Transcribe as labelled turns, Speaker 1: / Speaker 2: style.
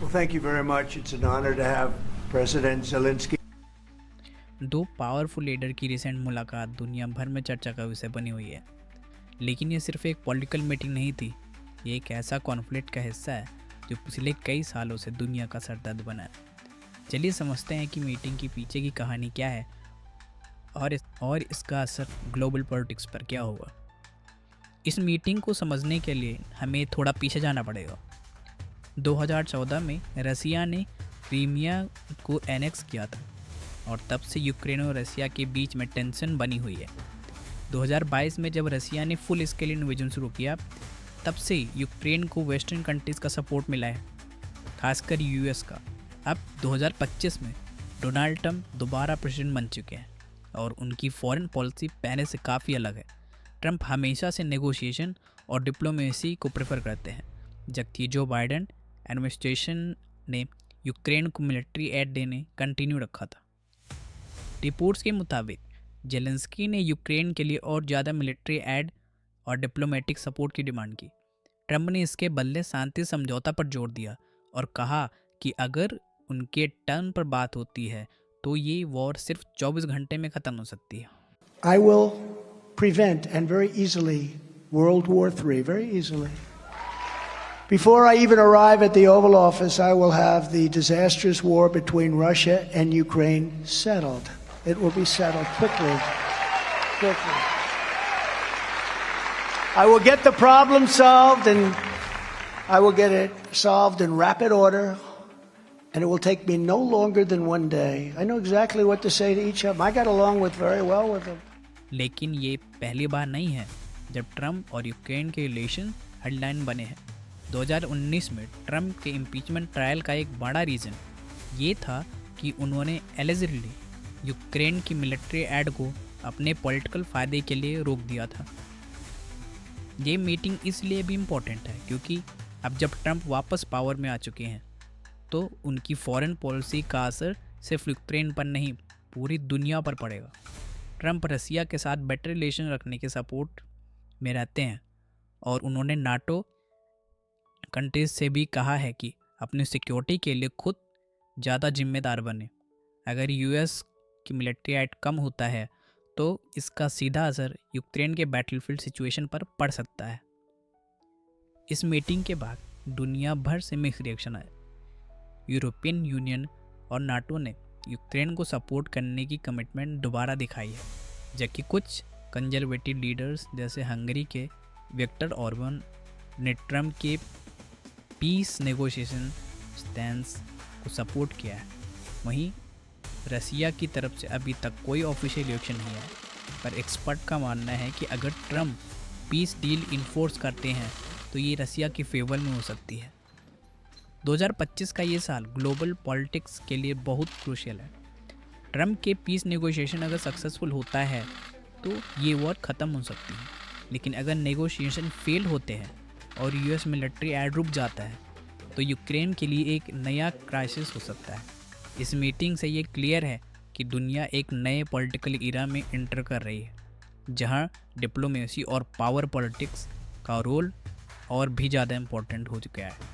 Speaker 1: Well, thank you very much. It's an honor to have President Zelensky.
Speaker 2: दो powerful leader की recent मुलाकात दुनिया भर में चर्चा का विषय बनी हुई है। लेकिन ये सिर्फ एक पॉलिटिकल मीटिंग नहीं थी, ये एक ऐसा कॉन्फ्लिक्ट का हिस्सा है जो पिछले कई सालों से दुनिया का सरदर्द बना है। चलिए समझते हैं कि मीटिंग के पीछे की कहानी क्या है और इसका असर ग्लोबल पॉलिटिक्स पर क्या होगा। इस मीटिंग को समझने के लिए हमें थोड़ा पीछे जाना पड़ेगा। 2014 में रसिया ने क्रीमिया को एनेक्स किया था और तब से यूक्रेन और रसिया के बीच में टेंशन बनी हुई है। 2022 में जब रसिया ने फुल स्केल इन्वेजन शुरू किया, तब से यूक्रेन को वेस्टर्न कंट्रीज़ का सपोर्ट मिला है, खासकर यूएस का। अब 2025 में डोनाल्ड ट्रंप दोबारा प्रेसिडेंट बन चुके हैं और उनकी फॉरेन पॉलिसी पहले से काफ़ी अलग है। ट्रंप हमेशा से नेगोशिएशन और डिप्लोमेसी को प्रेफर करते हैं, जबकि जो बाइडेन एडमिनिस्ट्रेशन ने यूक्रेन को मिलिट्री एड देने कंटिन्यू रखा था। रिपोर्ट्स के मुताबिक जेलेंस्की ने यूक्रेन के लिए और ज़्यादा मिलिट्री एड और डिप्लोमेटिक सपोर्ट की डिमांड की। ट्रंप ने इसके बदले शांति समझौता पर जोर दिया और कहा कि अगर उनके टर्म पर बात होती है तो ये वॉर सिर्फ 24 घंटे में ख़त्म हो सकती है।
Speaker 1: I will prevent, and very easily, World War III, very easily. Before I even arrive at the Oval Office, I will have the disastrous war between Russia and Ukraine settled. It will be settled quickly. Quickly. I will get the problem solved, and I will get it solved in rapid order, and it will take me no longer than one day. I know exactly what to say to each of them. I got along very well with them.
Speaker 2: लेकिन ये पहली बार नहीं है जब Trump और Ukraine के relation headline बने हैं। 2019 में ट्रंप के इम्पीचमेंट ट्रायल का एक बड़ा रीज़न ये था कि उन्होंने एलिजिडली यूक्रेन की मिलिट्री एड को अपने पॉलिटिकल फ़ायदे के लिए रोक दिया था। ये मीटिंग इसलिए भी इम्पोर्टेंट है क्योंकि अब जब ट्रंप वापस पावर में आ चुके हैं तो उनकी फॉरेन पॉलिसी का असर सिर्फ यूक्रेन पर नहीं, पूरी दुनिया पर पड़ेगा। ट्रंप रसिया के साथ बेटर रिलेशन रखने के सपोर्ट में रहते हैं और उन्होंने नाटो कंट्रीज से भी कहा है कि अपनी सिक्योरिटी के लिए खुद ज़्यादा जिम्मेदार बने। अगर यूएस की मिलिट्री एड कम होता है तो इसका सीधा असर यूक्रेन के बैटलफील्ड सिचुएशन पर पड़ सकता है। इस मीटिंग के बाद दुनिया भर से मिक्स रिएक्शन आए। यूरोपियन यूनियन और नाटो ने यूक्रेन को सपोर्ट करने की कमिटमेंट दोबारा दिखाई है, जबकि कुछ कंजर्वेटिव लीडर्स जैसे हंगरी के विक्टर ऑर्बन ने ट्रंप के पीस नेगोशिएशन स्टैंस को सपोर्ट किया है। वहीं रसिया की तरफ से अभी तक कोई ऑफिशियल रिएक्शन नहीं है, पर एक्सपर्ट का मानना है कि अगर ट्रंप पीस डील इन्फोर्स करते हैं तो ये रसिया के फेवर में हो सकती है। 2025 का ये साल ग्लोबल पॉलिटिक्स के लिए बहुत क्रूशियल है। ट्रंप के पीस नेगोशिएशन अगर सक्सेसफुल होता है तो ये वॉर ख़त्म हो सकती है, लेकिन अगर नेगोशिएशन फेल होते हैं और यूएस मिलिट्री एड रुक जाता है तो यूक्रेन के लिए एक नया क्राइसिस हो सकता है। इस मीटिंग से ये क्लियर है कि दुनिया एक नए पॉलिटिकल इरा में एंटर कर रही है, जहां डिप्लोमेसी और पावर पॉलिटिक्स का रोल और भी ज़्यादा इम्पोर्टेंट हो चुका है।